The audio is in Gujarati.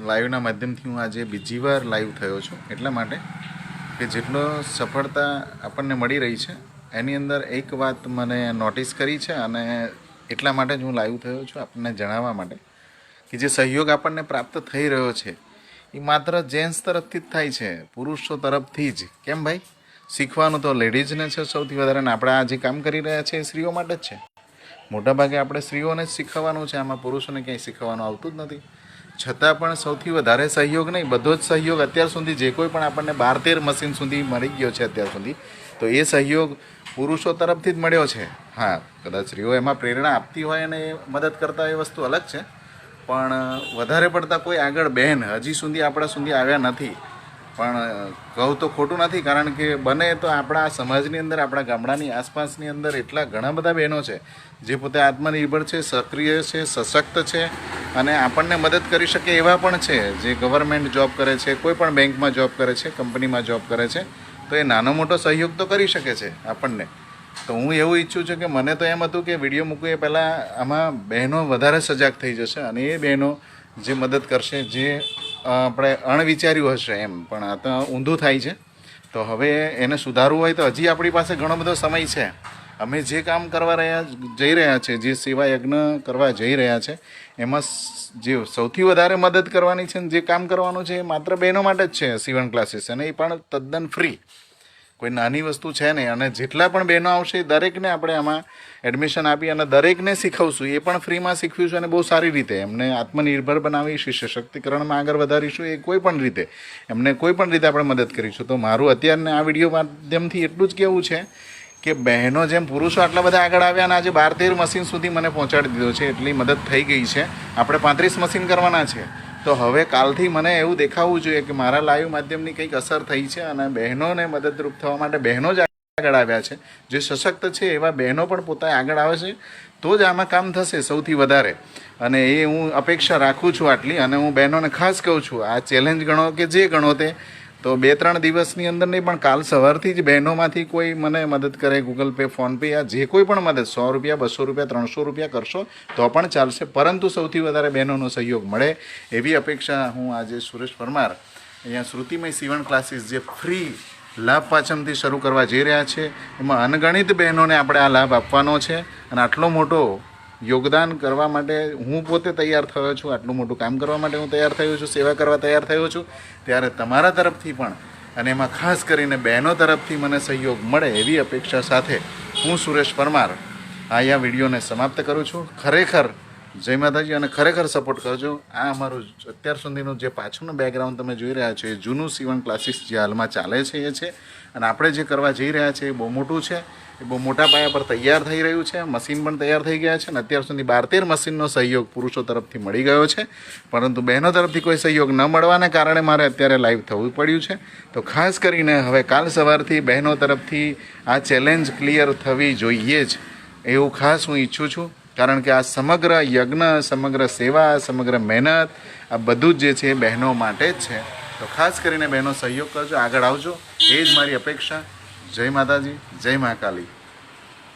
લાઈવના માધ્યમથી હું આજે બીજી વાર લાઈવ થયો છું, એટલા માટે કે જેટલો સફળતા આપણને મળી રહી છે એની અંદર એક વાત મને નોટિસ કરી છે અને એટલા માટે જ હું લાઈવ થયો છું આપણને જણાવવા માટે કે જે સહયોગ આપણને પ્રાપ્ત થઈ રહ્યો છે એ માત્ર જેન્ટ્સ તરફથી જ થાય છે, પુરુષો તરફથી જ. કેમ ભાઈ? શીખવાનું તો લેડીઝને છે સૌથી વધારે, ને આપણે આ જે કામ કરી રહ્યા છીએ એ સ્ત્રીઓ માટે જ છે. મોટાભાગે આપણે સ્ત્રીઓને જ શીખવવાનું છે, આમાં પુરુષોને ક્યાંય શીખવવાનું આવતું જ નથી. છતાં પણ સૌથી વધારે સહયોગ નહીં, બધો જ સહયોગ અત્યાર સુધી જે કોઈ પણ આપણને 12-13 મશીન સુધી મળી ગયો છે અત્યાર સુધી, તો એ સહયોગ પુરુષો તરફથી જ મળ્યો છે. હા, કદાચ સ્ત્રીઓ એમાં પ્રેરણા આપતી હોય અને એ મદદ કરતા હોય એ વસ્તુ અલગ છે, પણ વધારે પડતા કોઈ આગળ બહેન હજી સુધી આપણા સુધી આવ્યા નથી. પણ કહું તો ખોટું નથી, કારણ કે બને તો આપણા સમાજની અંદર, આપણા ગામડાની આસપાસની અંદર એટલા ઘણા બધા બહેનો છે જે પોતે આત્મનિર્ભર છે, સક્રિય છે, સશક્ત છે અને આપણને મદદ કરી શકે એવા પણ છે, જે ગવર્મેન્ટ જોબ કરે છે, કોઈ પણ બેંકમાં જોબ કરે છે, કંપનીમાં જોબ કરે છે, તો એ નાનો મોટો સહયોગ તો કરી શકે છે આપણને. તો હું એવું ઈચ્છું છું કે મને તો એમ હતું કે વિડીયો મૂકવું એ પહેલાં આમાં બહેનો વધારે સજાગ થઈ જશે અને એ બહેનો જે મદદ કરશે, જે આપણે અણવિચાર્યું હશે એમ, પણ આ તો ઊંધું થાય છે. તો હવે એને સુધારવું હોય તો હજી આપણી પાસે ઘણો બધો સમય છે. અમે જે કામ કરવા જઈ રહ્યા છે, જે સેવા યજ્ઞ કરવા જઈ રહ્યા છે, એમાં જે સૌથી વધારે મદદ કરવાની છે ને જે કામ કરવાનું છે એ માત્ર બહેનો માટે જ છે, સીવણ ક્લાસીસ, અને એ પણ તદ્દન ફ્રી. કોઈ નાની વસ્તુ છે નહીં. અને જેટલા પણ બહેનો આવશે દરેકને આપણે આમાં એડમિશન આપી અને દરેકને શીખવશું, એ પણ ફ્રીમાં શીખવીશું અને બહુ સારી રીતે એમને આત્મનિર્ભર બનાવીશું, સશક્તિકરણમાં આગળ વધારીશું. એ કોઈ પણ રીતે એમને કોઈ પણ રીતે આપણે મદદ કરીશું. તો મારું અત્યારને આ વિડીયો માધ્યમથી એટલું જ કહેવું છે કે બહેનો જેમ પુરુષો આટલા બધા આગળ આવ્યા અને આજે 12-13 મશીન સુધી મને પહોંચાડી દીધો છે, એટલી મદદ થઈ ગઈ છે. આપણે 35 મશીન કરવાના છે. તો હવે કાલથી મને એવું દેખાવું જોઈએ કે મારા લાઈવ માધ્યમની કંઈક અસર થઈ છે અને બહેનોને મદદરૂપ થવા માટે બહેનો જ આગળ આવ્યા છે. જે સશક્ત છે એવા બહેનો પણ પોતે આગળ આવે છે, તો જ આમાં કામ થશે સૌથી વધારે. અને એ હું અપેક્ષા રાખું છું આટલી. અને હું બહેનોને ખાસ કહું છું, આ ચેલેન્જ ગણો કે જે ગણો તે, તો 2-3 દિવસની અંદર નહીં પણ કાલ સવારથી જ બહેનોમાંથી કોઈ મને મદદ કરે, ગૂગલ પે, ફોનપે, યા જે કોઈ પણ મદદ, 100 રૂપિયા, 200 રૂપિયા, 300 રૂપિયા કરશો તો પણ ચાલશે, પરંતુ સૌથી વધારે બહેનોનો સહયોગ મળે એવી અપેક્ષા હું આજે સુરેશ પરમાર અહીંયા શ્રુતિમય સીવણ ક્લાસીસ જે ફ્રી લાભ પાછળથી શરૂ કરવા જઈ રહ્યા છે, એમાં અનગણિત બહેનોને આપણે આ લાભ આપવાનો છે. અને આટલો મોટો યોગદાન કરવા માટે હું પોતે તૈયાર થયો છું, આટલું મોટું કામ કરવા માટે હું તૈયાર થયો છું, સેવા કરવા તૈયાર થયો છું. ત્યારે તમારા તરફથી પણ અને એમાં ખાસ કરીને બહેનો તરફથી મને સહયોગ મળે એવી અપેક્ષા સાથે હું સુરેશ પરમાર અહીંયા વિડીયોને સમાપ્ત કરું છું. ખરેખર જય માતાજી અને ખરેખર સપોર્ટ કરજો. આ અમારું અત્યાર સુધીનું જે પાછળનું બેકગ્રાઉન્ડ તમે જોઈ રહ્યા છો એ જૂનું સીવણ ક્લાસીસ જે હાલમાં ચાલે છે એ છે. અને આપણે જે કરવા જઈ રહ્યા છીએ એ બહુ મોટું છે, એ બહુ મોટા પાયા પર તૈયાર થઈ રહ્યું છે. મશીન પણ તૈયાર થઈ ગયા છે અને અત્યાર સુધી 12-13 મશીનનો સહયોગ પુરુષો તરફથી મળી ગયો છે, પરંતુ બહેનો તરફથી કોઈ સહયોગ ન મળવાને કારણે મારે અત્યારે લાઈવ થવું પડ્યું છે. તો ખાસ કરીને હવે કાલ સવારથી બહેનો તરફથી આ ચેલેન્જ ક્લિયર થવી જોઈએ જ એવું ખાસ હું ઈચ્છું છું. કારણ કે આ સમગ્ર યજ્ઞ, સમગ્ર સેવા, સમગ્ર મહેનત, આ બધું જ જે છે એ બહેનો માટે જ છે. તો ખાસ કરીને બહેનો સહયોગ કરજો, આગળ આવજો, એ જ મારી અપેક્ષા. જય માતાજી, જય મહાકાલી.